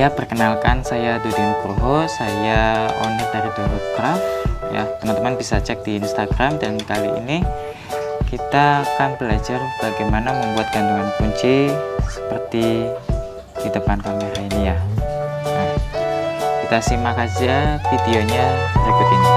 Ya, perkenalkan saya Dudin Nugroho, saya owner dari Dorut Craft. Ya, teman-teman bisa cek di Instagram, dan kali ini kita akan belajar bagaimana membuat gantungan kunci seperti di depan kamera ini ya. Nah, kita simak aja videonya berikut ini.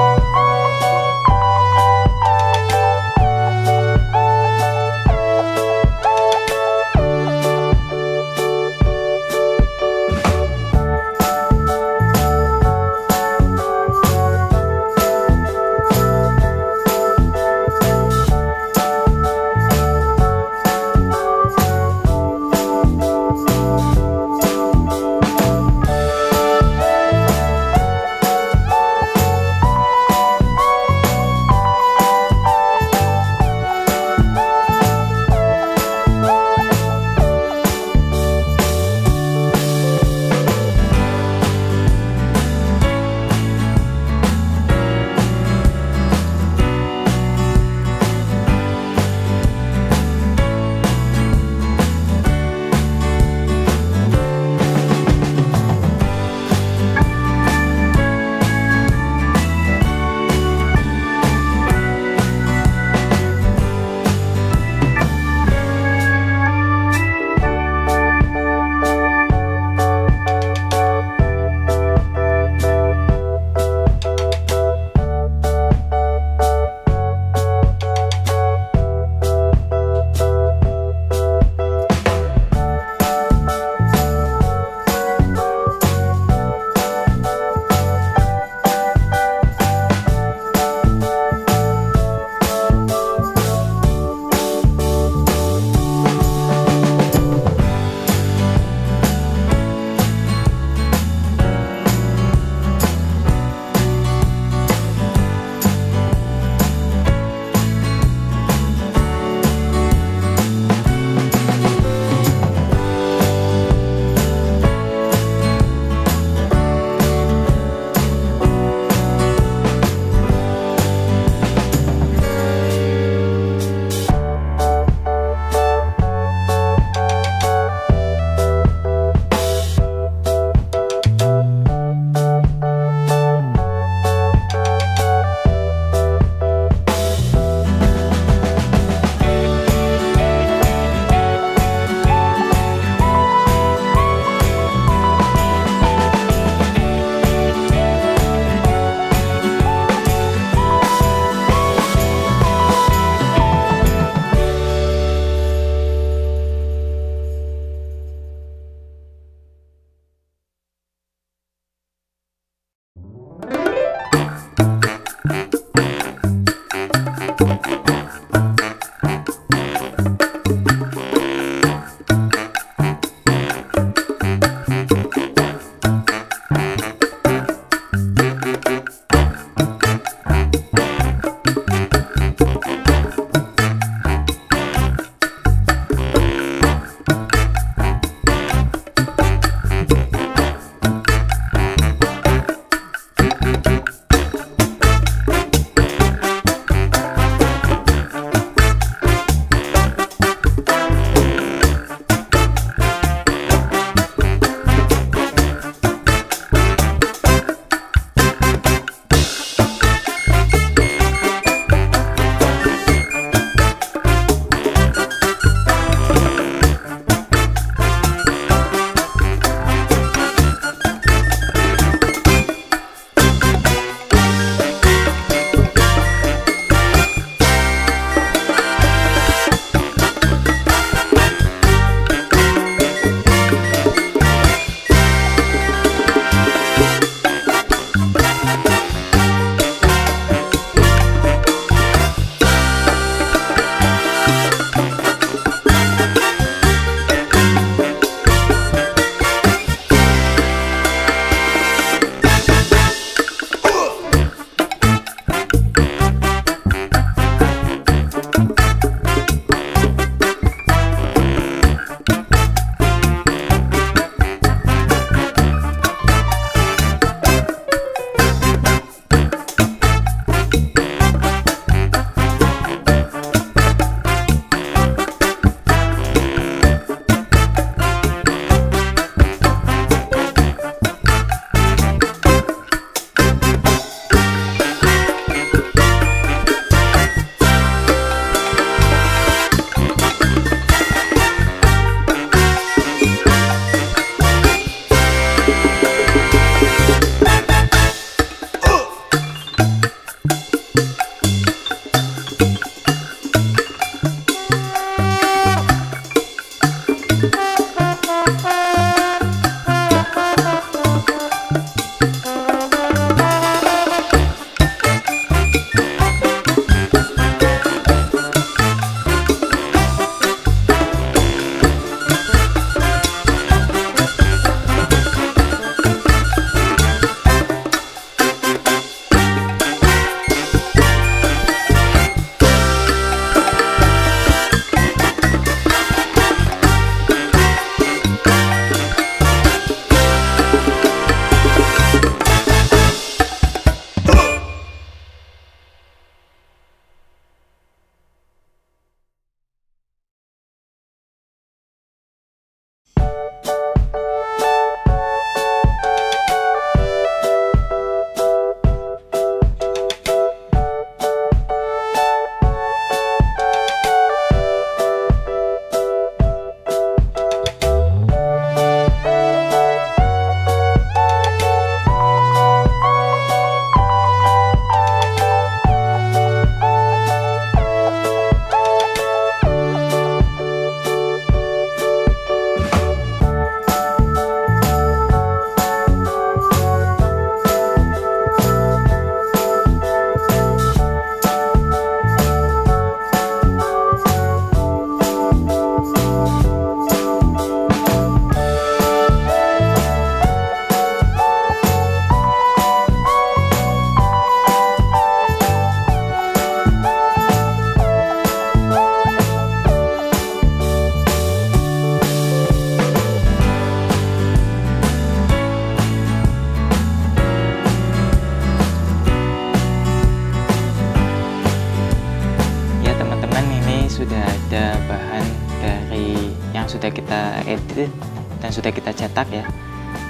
sudah kita edit dan sudah kita cetak ya.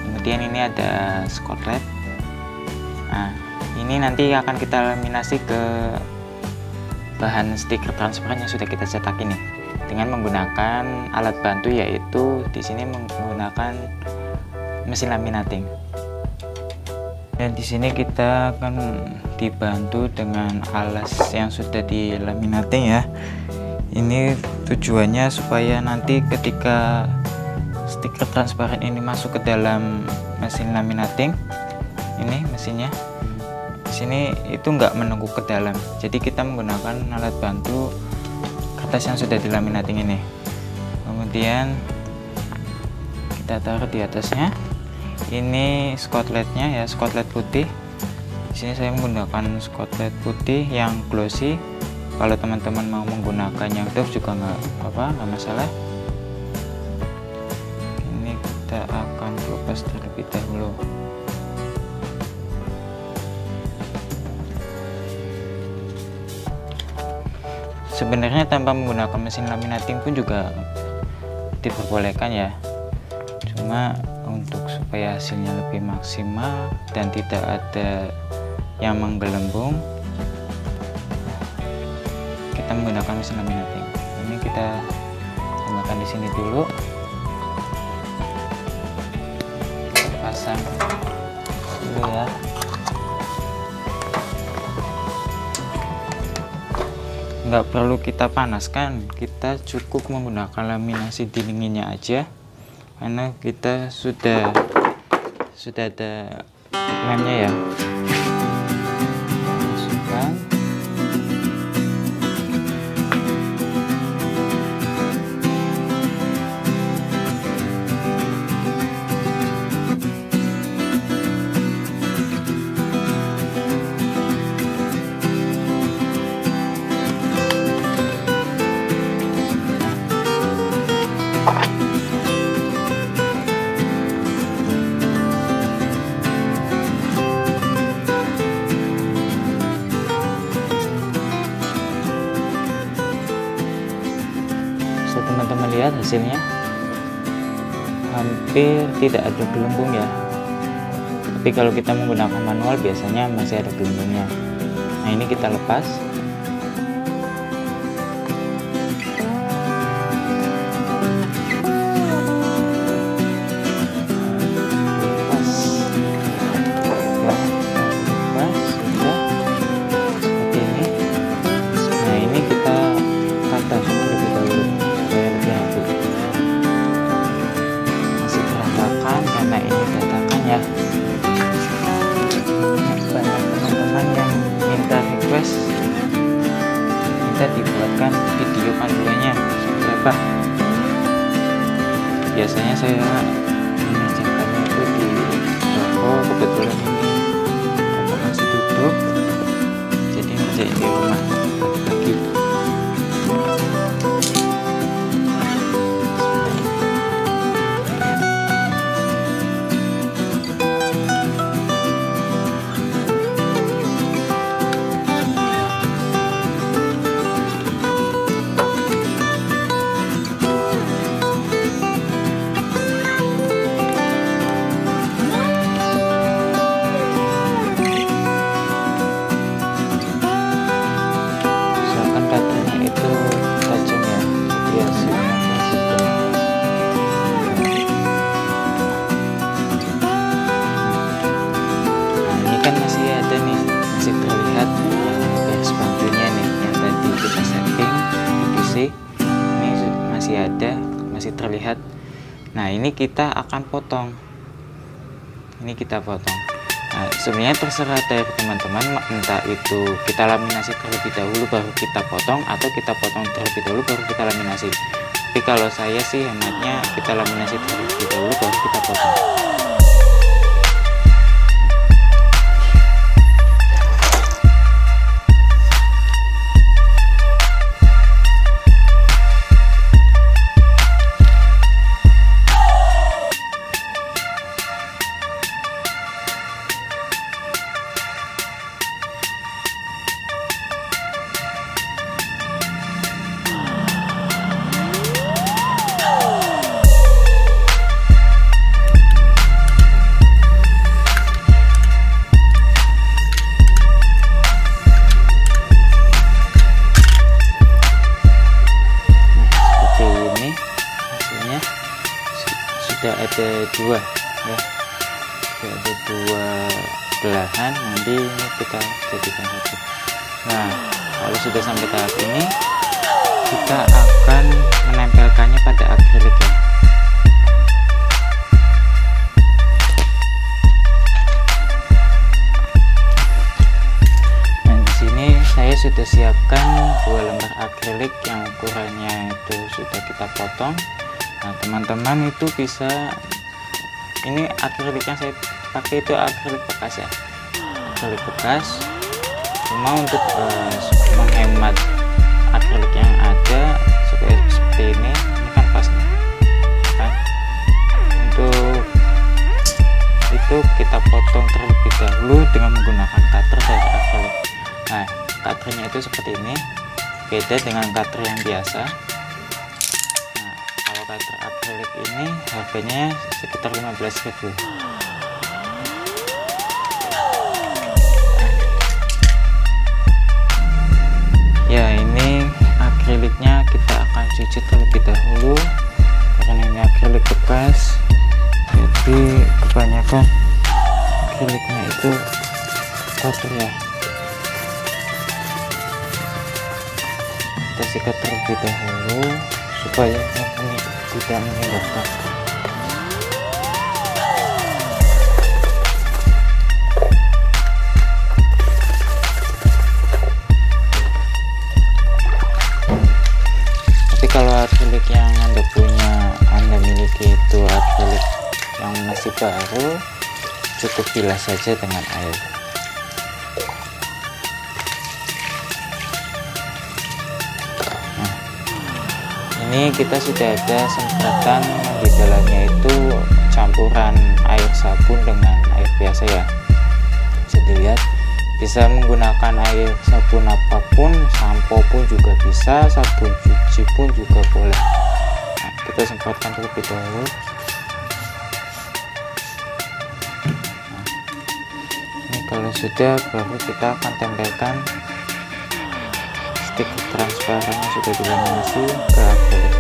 Kemudian ini ada skotlet. Nah, ini nanti akan kita laminasi ke bahan stiker transparan yang sudah kita cetak ini dengan menggunakan alat bantu, yaitu di sini menggunakan mesin laminating. Dan di sini kita akan dibantu dengan alas yang sudah dilaminating ya. Ini tujuannya supaya nanti ketika stiker transparan ini masuk ke dalam mesin laminating, ini mesinnya di sini itu nggak menengkuk ke dalam. Jadi kita menggunakan alat bantu kertas yang sudah dilaminating ini. Kemudian kita taruh di atasnya. Ini skotletnya ya, skotlet putih. Di sini saya menggunakan skotlet putih yang glossy. Kalau teman-teman mau menggunakan yang doff juga nggak apa-apa, nggak masalah. Ini kita akan lepas terlebih dahulu. Sebenarnya tanpa menggunakan mesin laminating pun juga diperbolehkan ya. Cuma untuk supaya hasilnya lebih maksimal dan tidak ada yang menggelembung, kita menggunakan mesin laminating. Ini kita tambahkan di sini dulu. Kita pasang dulu ya. Nggak perlu kita panaskan, kita cukup menggunakan laminasi dinginnya aja, karena kita sudah ada lemnya ya. Masukkan. Teman-teman lihat hasilnya hampir tidak ada gelembung ya, tapi kalau kita menggunakan manual biasanya masih ada gelembungnya. Nah, ini kita lepas. ini datakan ya. Banyak teman-teman yang minta request, minta dibuatkan video panduannya berapa. Biasanya saya mengerjakannya itu di toko, kebetulan ini toko masih tutup, jadi ngerjain di rumah pagi-pagi. Masih terlihat. Nah, ini kita akan potong. Ini kita potong. Nah, sebenarnya terserah dari teman-teman, entah itu kita laminasi terlebih dahulu baru kita potong, atau kita potong terlebih dahulu baru kita laminasi. Tapi kalau saya sih hematnya kita laminasi terlebih dahulu baru kita potong. Ada dua ya, ada dua belahan, nanti ini kita jadikan satu. Nah, kalau sudah sampai tahap ini kita akan menempelkannya pada akrilik ya. Nah, di sini saya sudah siapkan 2 lembar akrilik yang ukurannya itu sudah kita potong. Nah, teman-teman itu bisa, ini akrilik yang saya pakai itu akrilik bekas ya, akrilik bekas. Cuma untuk menghemat akrilik yang ada supaya seperti ini kan pas nih, kan. Untuk itu kita potong terlebih dahulu dengan menggunakan cutter dari akrilik. Nah, cutternya itu seperti ini, beda dengan cutter yang biasa. Cutter akrilik ini harganya sekitar 15.000. Ya, ini akriliknya kita akan cuci terlebih dahulu karena ini akrilik bekas, jadi kebanyakan akriliknya itu kotor ya. Kita sikat terlebih dahulu supaya ini tidak menyebabkan. Tapi kalau akrilik yang Anda miliki itu akrilik yang masih baru, cukup bilas saja dengan air. Ini kita sudah ada semprotan di dalamnya itu campuran air sabun dengan air biasa ya. Bisa dilihat, bisa menggunakan air sabun apapun, sampo pun juga bisa, sabun cuci pun juga boleh. Nah, kita semprotkan terlebih dahulu. Nah, ini kalau sudah, baru kita akan tempelkan stiker transparan yang sudah dilaminasi ke akrilik.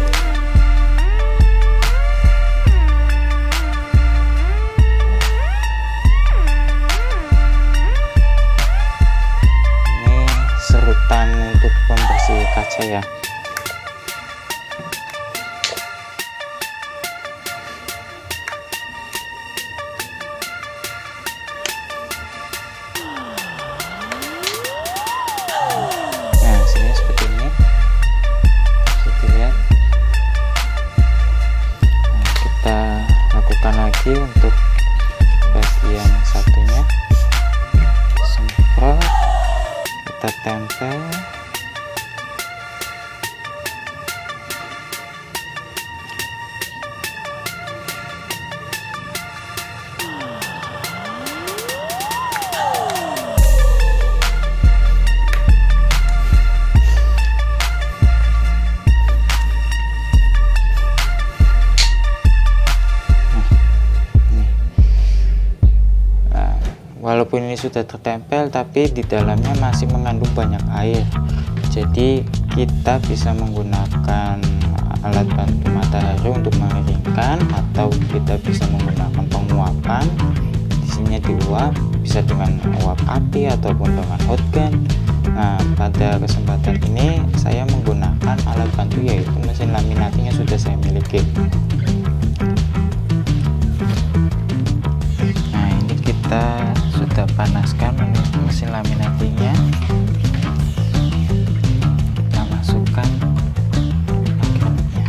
Ini serutan untuk pembersih kaca ya. kita tempel. Walaupun ini sudah tertempel, tapi di dalamnya masih mengandung banyak air. Jadi kita bisa menggunakan alat bantu matahari untuk mengeringkan, atau kita bisa menggunakan penguapan. Di sini diuap, bisa dengan uap api ataupun dengan hot gun. Nah, pada kesempatan ini saya menggunakan alat bantu, yaitu mesin laminating yang sudah saya miliki. Nah, ini kita sudah panaskan mesin laminatingnya. Kita masukkan akriliknya.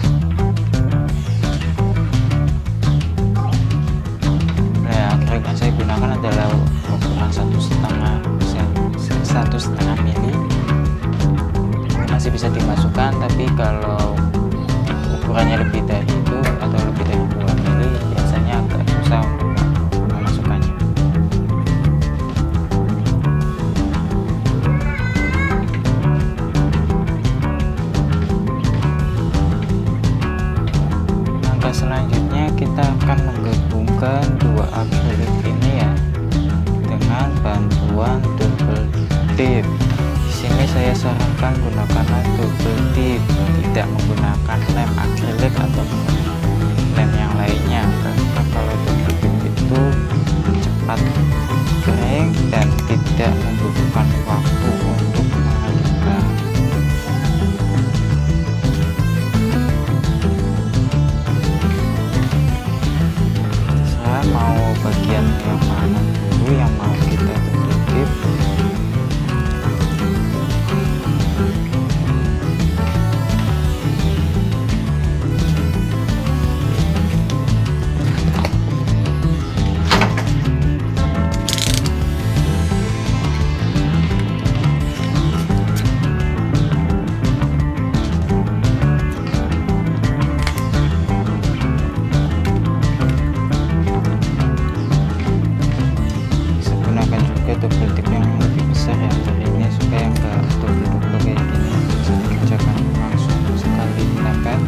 Nah, akrilik yang saya gunakan adalah ukuran 1,5 mili. Masih bisa dimasukkan, tapi kalau ukurannya lebih dari itu atau lebih dari 2 mili biasanya agak susah untuk memasukkannya. Selanjutnya kita akan menggabungkan dua akrilik ini ya dengan bantuan double tip. Di sini saya sarankan gunakanlah double tip, tidak menggunakan lem akrilik atau lem yang lainnya, karena kalau double tip itu cepat kering dan tidak membutuhkan waktu untuk mengeringkan. Mau bagian yang mana dulu yang mau kita tutup. Double tip yang lebih besar ya, ini supaya enggak double kayak gini, bisa dikerjakan langsung sekali tempel.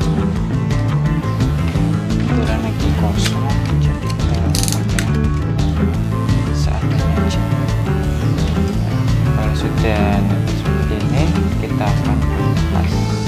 Kebetulan lagi kosong, jadi kita pakai seadanya aja. Kalau sudah seperti ini, kita akan lepas gitu.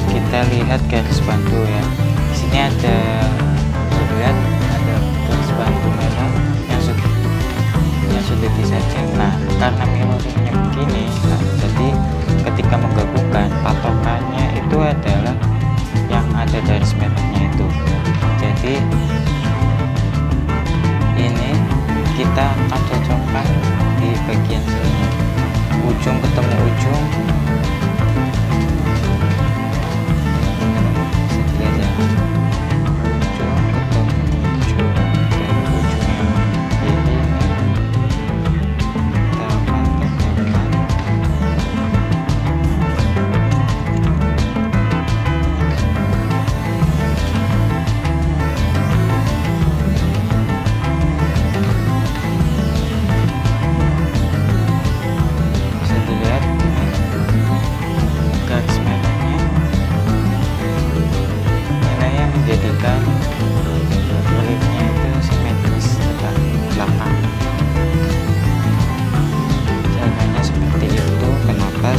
Kita lihat garis bantu ya. Di sini ada garis bantu merah yang sudah disetting. Nah, karena mirroringnya begini, jadi ketika menggabungkan patokannya itu adalah yang ada garis merahnya itu. Jadi ini kita akan cocokkan di bagian sini, ujung ketemu ujung.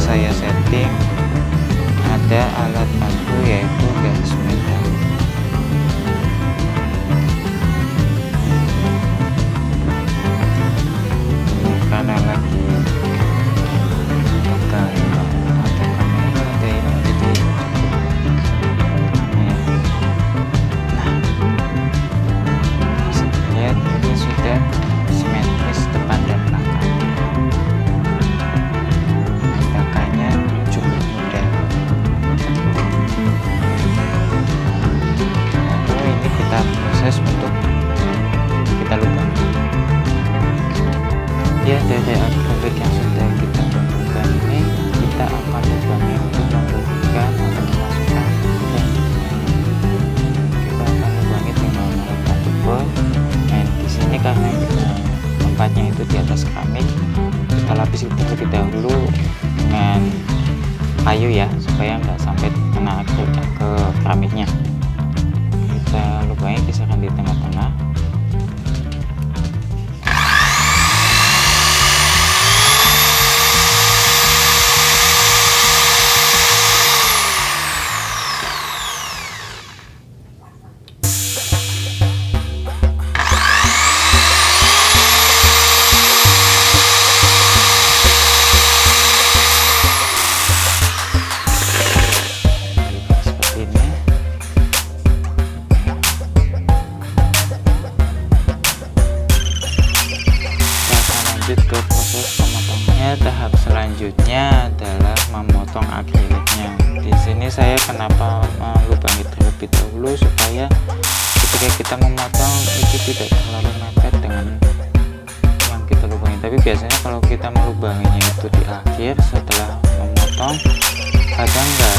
Saya setting ada alat bantu yaitu garis merah. di atas keramik. Kita lapisi terlebih dahulu dengan kayu ya, supaya nggak sampai kena ke keramiknya. Kita lubangi kisaran di tengah-tengah. Ke proses pemotongnya. Tahap selanjutnya adalah memotong akriliknya. Di sini saya kenapa melubangi terlebih dahulu, supaya ketika kita memotong itu tidak terlalu mepet dengan yang kita lubangi. Tapi biasanya kalau kita melubanginya itu di akhir setelah memotong, kadang nggak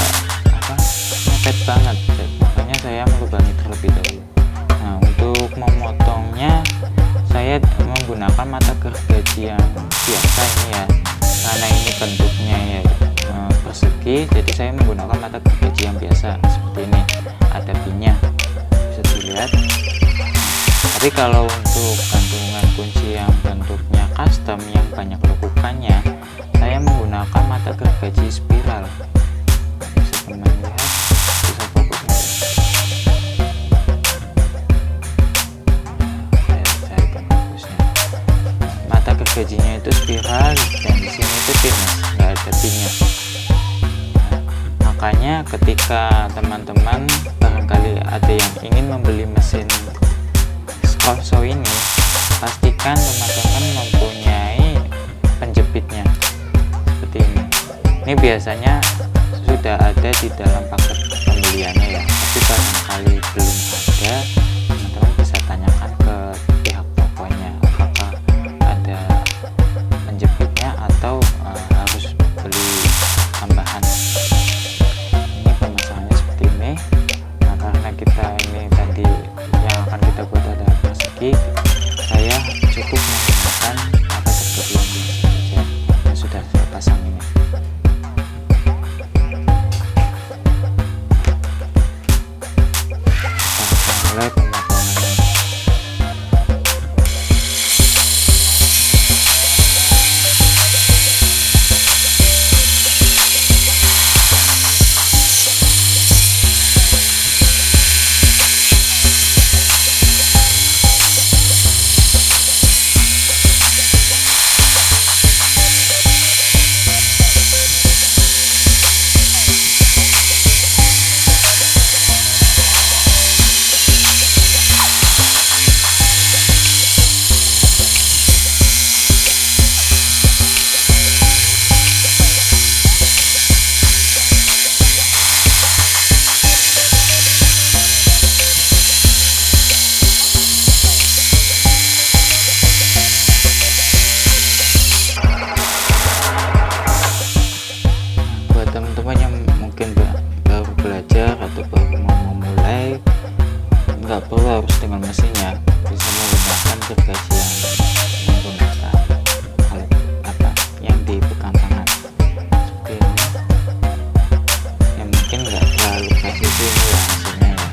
mepet banget. Makanya saya melubangi terlebih dahulu. Nah, untuk memotongnya saya menggunakan mata gergaji yang biasa ini ya, karena ini bentuknya ya persegi, jadi saya menggunakan mata gergaji yang biasa seperti ini, ada pinnya, bisa dilihat. Tapi kalau untuk gantungan kunci yang bentuknya custom yang banyak lekukannya, saya menggunakan mata gergaji spiral. Bisa teman lihat, bisa fokus nggak? Gergajinya itu spiral dan di sini itu pinus, nggak ada pinnya. Makanya ketika teman-teman barangkali ada yang ingin membeli mesin scroll saw ini, pastikan teman-teman mempunyai penjepitnya seperti ini. Ini biasanya sudah ada di dalam paket pembeliannya ya, tapi barangkali belum ada, teman-teman bisa tanyakan ke pihak tokonya apakah ada penjepitnya atau harus beli tambahan. Ini pemasangannya seperti ini. Nah, karena kita ini tadi yang akan kita buat ada persegi, saya cukup menggunakan mata gergaji yang biasa saja yang sudah saya pasang ini. Kita mulai pemotongannya. Teman-teman yang mungkin baru belajar atau baru mau memulai, nggak perlu harus dengan mesinnya, bisa menggunakan gergaji yang menggunakan alat yang dipegang tangan seperti ini. Yang mungkin nggak terlalu presisi ini ya hasilnya ya.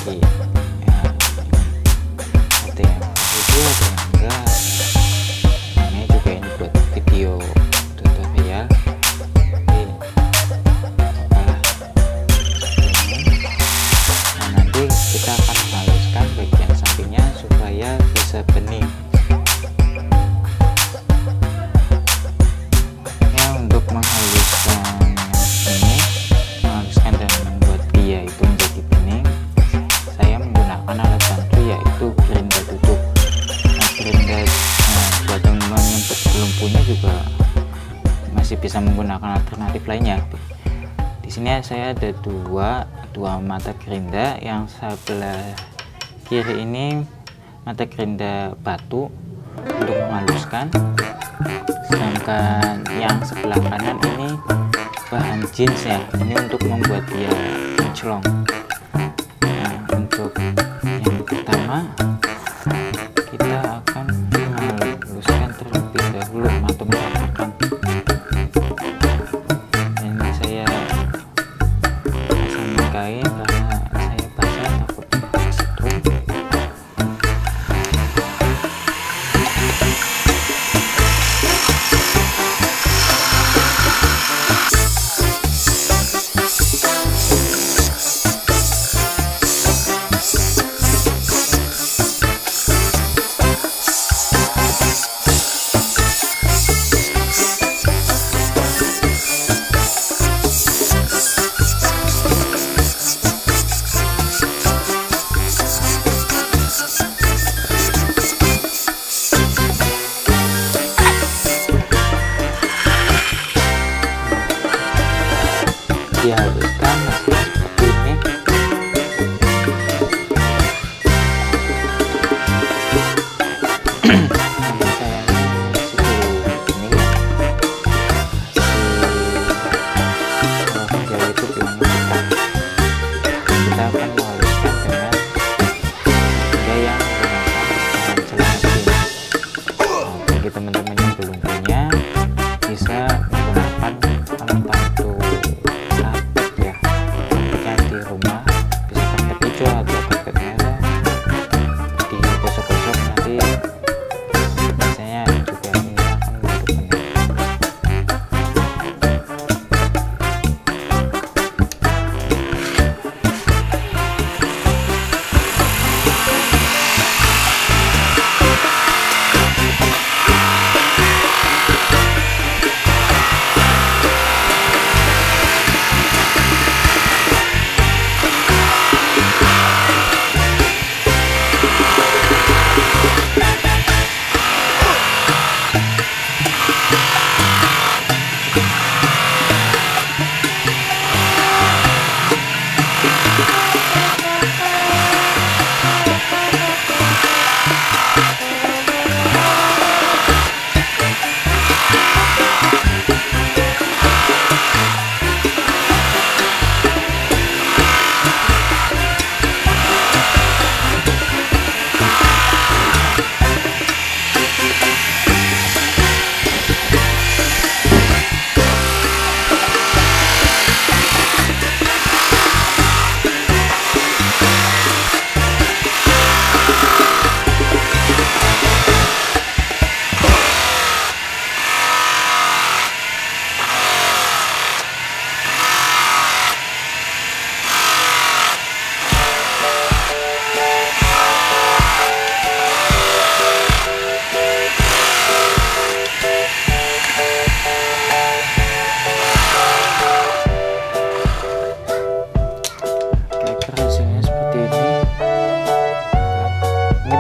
Lagi ya, ada yang presisi, ada yang enggak. Video tutorial ini apalah ini. Nah, nanti kita akan menghaluskan bagian sampingnya supaya bisa bening ya. Untuk menghaluskan ini, menghaluskan dan membuat dia itu menjadi bening, saya menggunakan alat bantu yaitu gerinda tutup. Nah, gerinda buat teman-teman yang belum punya juga masih bisa menggunakan alternatif lainnya. Di sini saya ada dua mata gerinda. Yang sebelah kiri ini mata gerinda batu untuk menghaluskan, sedangkan yang sebelah kanan ini bahan jeans ya, ini untuk membuat dia kinclong. Nah, untuk untuk yang pertama kita akan meluluskan terlebih dahulu atau meratakan. Ini saya pasang kain karena saya basah takutnya setrum. Dihaluskan masih seperti ini. Nama saya ini kalau Jawa itu bilangnya petang. Kita akan menghaluskan dengan benda yang menggunakan celana jeans. Bagi teman-teman yang belum punya, bisa menggunakan pembantu di rumah, bisa karpet hijau atau karpet merah, di gosok-gosok nanti biasanya juga ini akan menghidupkan.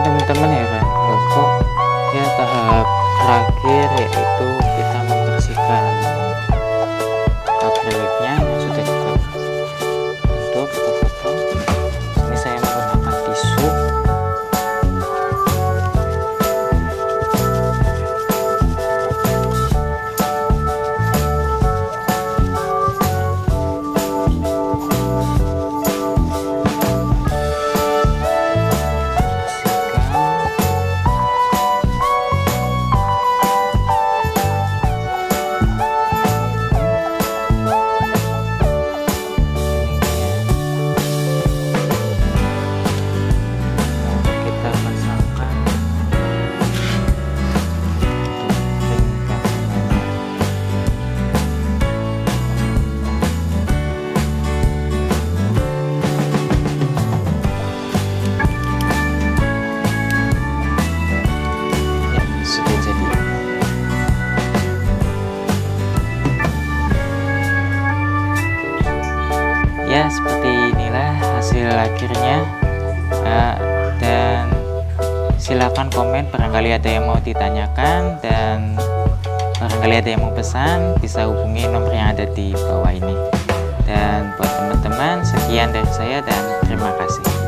Teman-teman heran, kok ya tahap terakhir yaitu kita membersihkan akriliknya yang sudah kita bentuk, kita potong. Ini saya menggunakan tisu. Ya, seperti inilah hasil akhirnya. Dan silakan komen barangkali ada yang mau ditanyakan, dan barangkali ada yang mau pesan, bisa hubungi nomor yang ada di bawah ini. Dan buat teman-teman, sekian dari saya dan terima kasih.